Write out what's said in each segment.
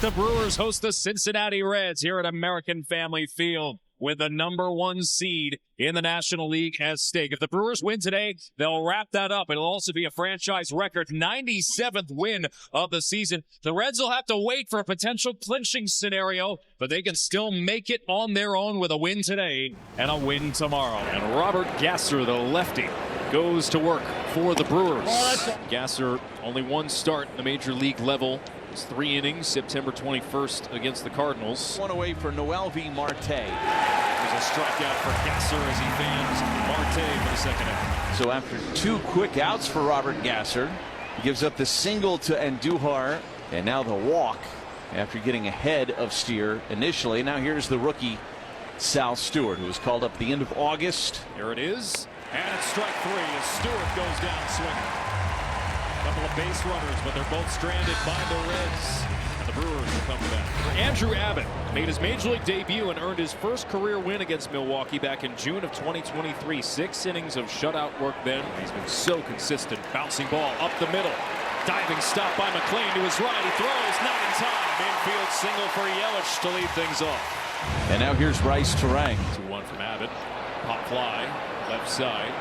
the Brewers host the Cincinnati Reds here at American Family Field with the #1 seed in the National League at stake. If the Brewers win today, they'll wrap that up. It'll also be a franchise record 97th win of the season. The Reds will have to wait for a potential clinching scenario, but they can still make it on their own with a win today and a win tomorrow. And Robert Gasser, the lefty, goes to work for the Brewers. Gasser, only one start at the major league level. It's 3 innings, September 21st against the Cardinals. One away for Noel V. Marte. There's a strikeout for Gasser as he fans Marte for the second inning. So after 2 quick outs for Robert Gasser, he gives up the single to Andujar, and now the walk after getting ahead of Steer initially. Now here's the rookie Sal Stewart, who was called up at the end of August. There it is, and it's strike 3 as Stewart goes down swinging. Couple of base runners, but they're both stranded by the Reds. And the Brewers will come to that. Andrew Abbott made his major league debut and earned his first career win against Milwaukee back in June of 2023. 6 innings of shutout work then. He's been so consistent. Bouncing ball up the middle. Diving stop by McLean to his right. He throws, not in time. Infield single for Yelich to lead things off. And now here's Bryce Terang. 2-1 from Abbott. Pop fly, left side.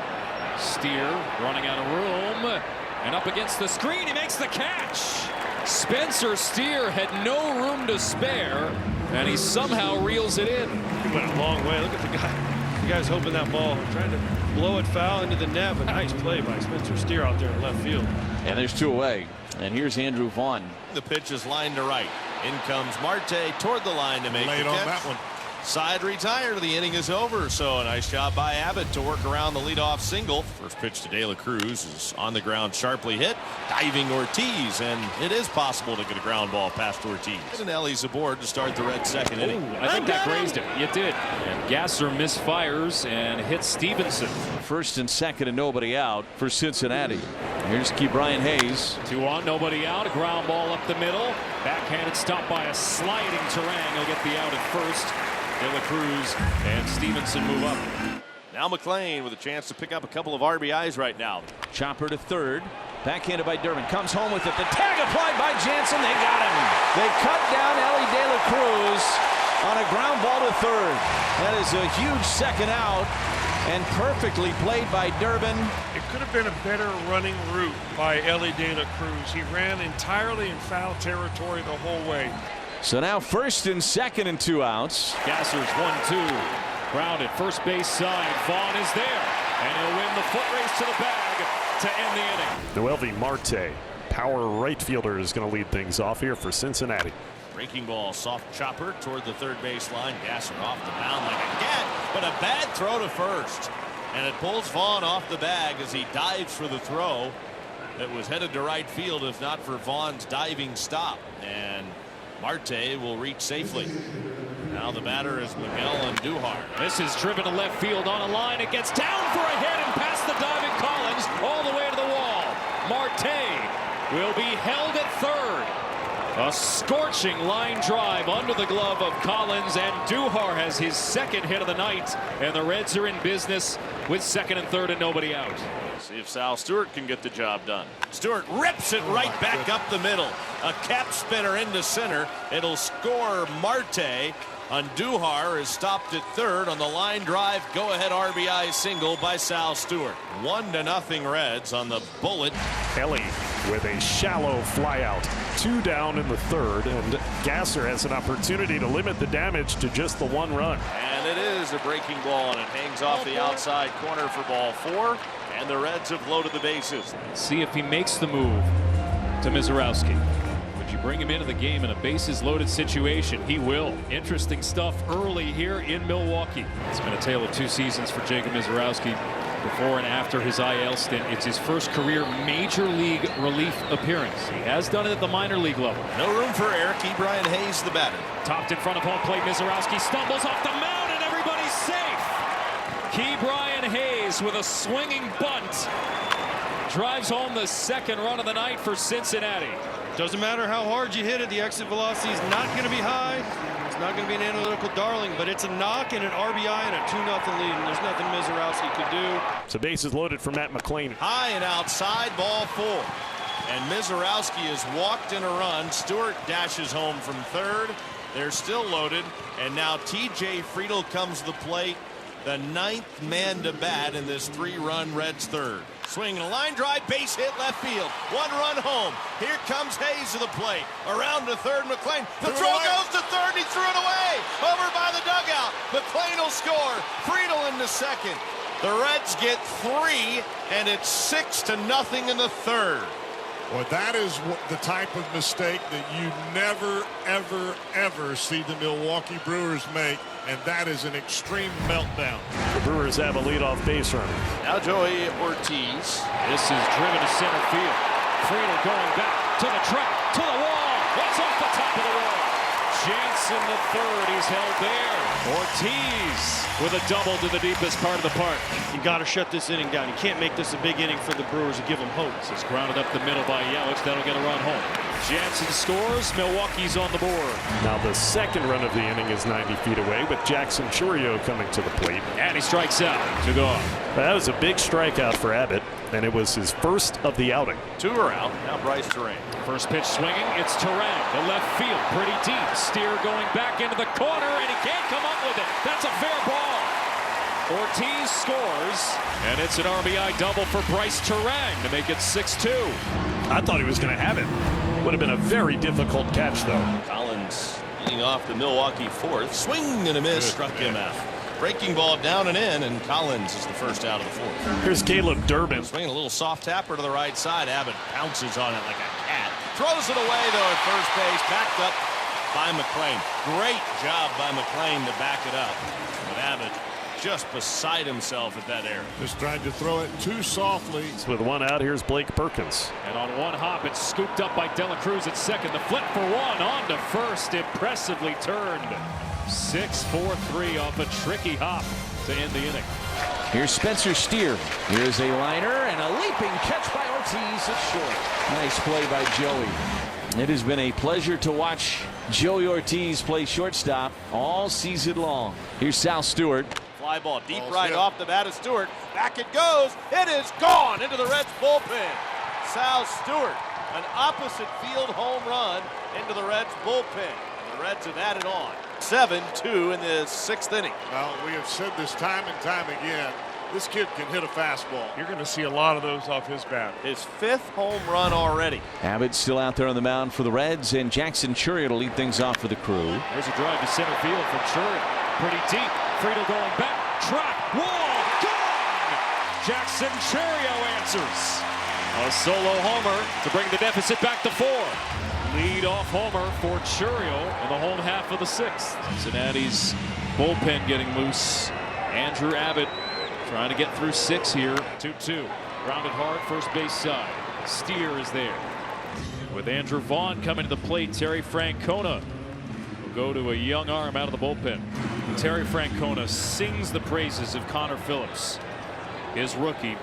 Steer running out of room. And up against the screen, he makes the catch. Spencer Steer had no room to spare, and he somehow reels it in. He went a long way. Look at the guy. The guy's hoping that ball, trying to blow it foul into the net. But nice play by Spencer Steer out there in left field. And there's 2 away. And here's Andrew Vaughn. The pitch is lined to right. In comes Marte toward the line to make the catch. On that one. Side retired. The inning is over. So a nice job by Abbott to work around the leadoff single. First pitch to De La Cruz is on the ground, sharply hit. Diving Ortiz, and it is possible to get a ground ball past Ortiz. And Ellie's aboard to start the Reds' second inning. I think that grazed him. It did. And Gasser misfires and hits Stevenson. First and second and nobody out for Cincinnati. Here's Brian Hayes. 2 on, nobody out. A ground ball up the middle. Backhanded stop by a sliding Terang. He'll get the out at first. De La Cruz and Stevenson move up. Now McLean with a chance to pick up a couple of RBIs right now. Chopper to third. Backhanded by Durbin. Comes home with it. The tag applied by Jansen. They got him. They cut down Ellie De La Cruz on a ground ball to third. That is a huge second out and perfectly played by Durbin. It could have been a better running route by Ellie De La Cruz. He ran entirely in foul territory the whole way. So now first and second and 2 outs. Gasser's 1-2. Grounded first base side. Vaughn is there. And he'll win the foot race to the bag to end the inning. Noel V. Marte, power right fielder, is going to lead things off here for Cincinnati. Breaking ball, soft chopper toward the third base line. Gasser off the mound like a cat, but a bad throw to first. And it pulls Vaughn off the bag as he dives for the throw that was headed to right field if not for Vaughn's diving stop. And Marte will reach safely. Now the batter is Miguel Andujar. This is driven to left field on a line. It gets down for a hit and past the diving Collins all the way to the wall. Marte will be held at third. A scorching line drive under the glove of Collins, and Andujar has his second hit of the night, and the Reds are in business with second and third and nobody out. See if Sal Stewart can get the job done. Stewart rips it right back up the middle. A cap spinner into center. It'll score Marte. Andujar is stopped at third on the line drive. Go-ahead RBI single by Sal Stewart. 1-0 Reds on the bullet. Kelly with a shallow flyout. 2 down in the third, and Gasser has an opportunity to limit the damage to just the 1 run. And it is a breaking ball, and it hangs off the outside corner for ball 4. And the Reds have loaded the bases. See if he makes the move to Mizorowski. Would you bring him into the game in a bases loaded situation? He will. Interesting stuff early here in Milwaukee. It's been a tale of 2 seasons for Jacob Mizorowski before and after his IL stint. It's his first career major league relief appearance. He has done it at the minor league level. No room for error. Brian Hayes, the batter. Topped in front of home plate. Mizorowski stumbles off the mound and everybody's safe. Brian Hayes with a swinging bunt drives home the second run of the night for Cincinnati. Doesn't matter how hard you hit it, the exit velocity is not going to be high. It's not going to be an analytical darling, but it's a knock and an RBI and a 2-0 lead, and there's nothing Mizorowski could do. So bases loaded for Matt McLean. High and outside, ball 4. And Mizorowski has walked in a run. Stewart dashes home from third. They're still loaded. And now T.J. Friedel comes to the plate. The 9th man to bat in this 3-run Reds third. Swinging a line drive, base hit left field. 1 run home. Here comes Hayes to the plate. Around to third, McLean. The throw goes to third, he threw it away. Over by the dugout. McLean will score. Friedel into second. The Reds get 3, and it's 6-0 in the third. Well, that is the type of mistake that you never, ever, ever see the Milwaukee Brewers make, and that is an extreme meltdown. The Brewers have a leadoff base runner. Now Joey Ortiz. This is driven to center field. Friedel going back to the track, to the wall. It's off the top of the wall. Jansen the third. He's held there. Ortiz with a double to the deepest part of the park. You got to shut this inning down. You can't make this a big inning for the Brewers and give them hope. This is grounded up the middle by Yelich. That'll get a run home. Jansen scores. Milwaukee's on the board. Now the second run of the inning is 90 feet away with Jackson Churio coming to the plate. And he strikes out to go off. That was a big strikeout for Abbott, and it was his first of the outing. 2 are out. Now Bryce Terrain. First pitch swinging. It's Terang. The left field. Pretty deep. Steer going back into the corner, and he can't come up with it. That's a fair ball. Ortiz scores, and it's an RBI double for Bryce Terang to make it 6-2. I thought he was going to have it. Would have been a very difficult catch, though. Collins leading off the Milwaukee fourth. Swing and a miss. Struck him out. Breaking ball down and in, and Collins is the first out of the fourth. Here's Caleb Durbin. Swinging a little soft tapper to the right side. Abbott pounces on it like a cat. Throws it away, though, at first base. Backed up by McLean. Great job by McLean to back it up. But Abbott just beside himself at that error. Just tried to throw it too softly. With 1 out, here's Blake Perkins. And on 1 hop, it's scooped up by Dela Cruz at second. The flip for 1 on to first. Impressively turned. 6-4-3 off a tricky hop to end the inning. Here's Spencer Steer. Here's a liner and a leaping catch by Ortiz at short. Nice play by Joey. It has been a pleasure to watch Joey Ortiz play shortstop all season long. Here's Sal Stewart. Fly ball deep right off the bat of Stewart. Back it goes. It is gone into the Reds bullpen. Sal Stewart, an opposite field home run into the Reds bullpen. The Reds have added on. 7-2 in the 6th inning. Well, we have said this time and time again. This kid can hit a fastball. You're going to see a lot of those off his bat. His 5th home run already. Abbott still out there on the mound for the Reds, and Jackson Churio to lead things off for the Crew. There's a drive to center field for Churio. Pretty deep. Friedel going back. Track. Wall. Gone. Jackson Churio answers. A solo homer to bring the deficit back to 4. Lead off homer for Churio in the home half of the 6th. Cincinnati's bullpen getting loose. Andrew Abbott trying to get through 6 here. 2-2. Grounded hard first base side. Steer is there. With Andrew Vaughn coming to the plate, Terry Francona will go to a young arm out of the bullpen. Terry Francona sings the praises of Connor Phillips, his rookie,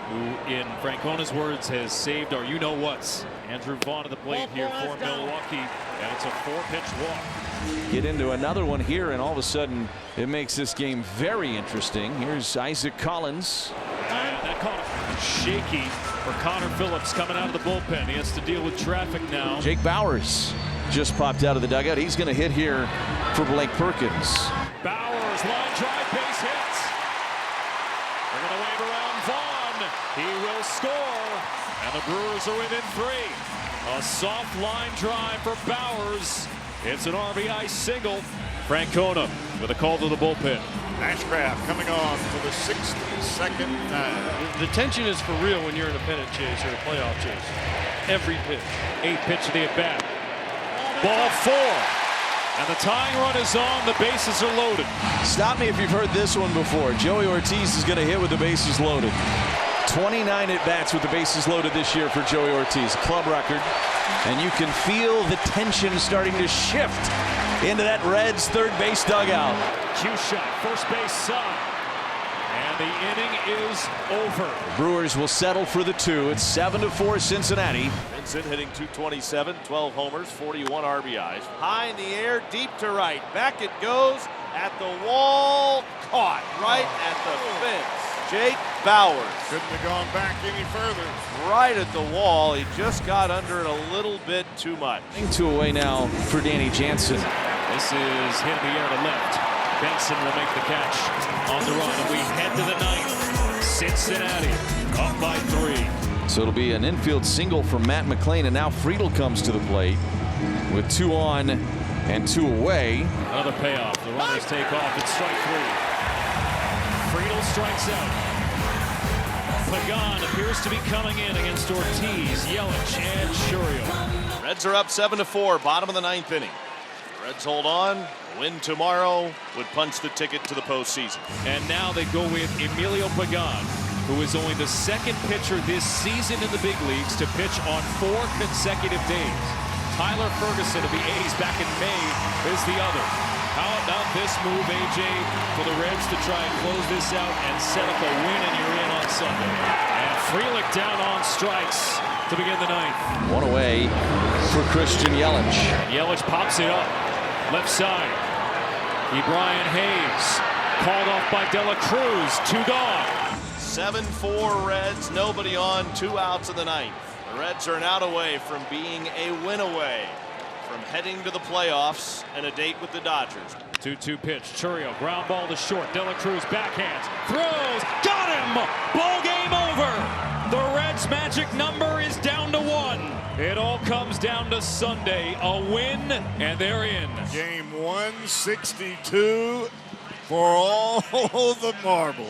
who in Francona's words has saved our you-know-whats. Andrew Vaughn at the plate here for Milwaukee, and it's a 4-pitch walk. Get into another one here, and all of a sudden it makes this game very interesting. Here's Isaac Collins. And that caught shaky for Connor Phillips coming out of the bullpen. He has to deal with traffic now. Jake Bowers just popped out of the dugout. He's going to hit here for Blake Perkins. Bowers, line drive, base hit. They're going to wave around Vaughn. He will score, and the Brewers are within 3. A soft line drive for Bowers. It's an RBI single. Francona with a call to the bullpen. Ashcraft coming on for the 62nd time. The tension is for real when you're in a pennant chase or a playoff chase. Every pitch. 8th pitch of the at-bat. Ball 4. And the tying run is on. The bases are loaded. Stop me if you've heard this one before. Joey Ortiz is going to hit with the bases loaded. 29 at-bats with the bases loaded this year for Joey Ortiz. Club record. And you can feel the tension starting to shift into that Reds third base dugout. Cue shot, first base side. And the inning is over. Brewers will settle for the 2. It's 7-4 Cincinnati. Vincent hitting .227, 12 homers, 41 RBIs. High in the air, deep to right. Back it goes at the wall. Caught right at the fence. Jake Bowers. Couldn't have gone back any further. Right at the wall. He just got under it a little bit too much. 2 away now for Danny Jansen. This is hit in the air to left. Benson will make the catch on the run. And we head to the ninth. Cincinnati up by 3. So it'll be an infield single for Matt McLean, and now Friedel comes to the plate with 2 on and 2 away. Another payoff. The runners take off. It's strike 3. Friedel strikes out. Pagan appears to be coming in against Ortiz, Yelich, and Churio. Reds are up 7-4, bottom of the 9th inning. Reds hold on. A win tomorrow would punch the ticket to the postseason. And now they go with Emilio Pagan, who is only the 2nd pitcher this season in the big leagues to pitch on 4 consecutive days. Tyler Ferguson of the A's back in May is the other. How about this move, AJ, for the Reds to try and close this out and set up a win, and you're in on Sunday. And Frelick down on strikes to begin the 9th. 1 away for Christian Yelich. Yelich pops it up. Left side. Brian Hayes called off by De La Cruz. 2 gone. 7-4 Reds, nobody on, 2 outs in the 9th. The Reds are an out away from being a win away from heading to the playoffs and a date with the Dodgers. 2-2 pitch. Churio, ground ball to short. De La Cruz backhands, throws, got him! Ball game over. The Reds' magic number is down to 1. It all comes down to Sunday. A win, and they're in. Game 162 for all the marbles.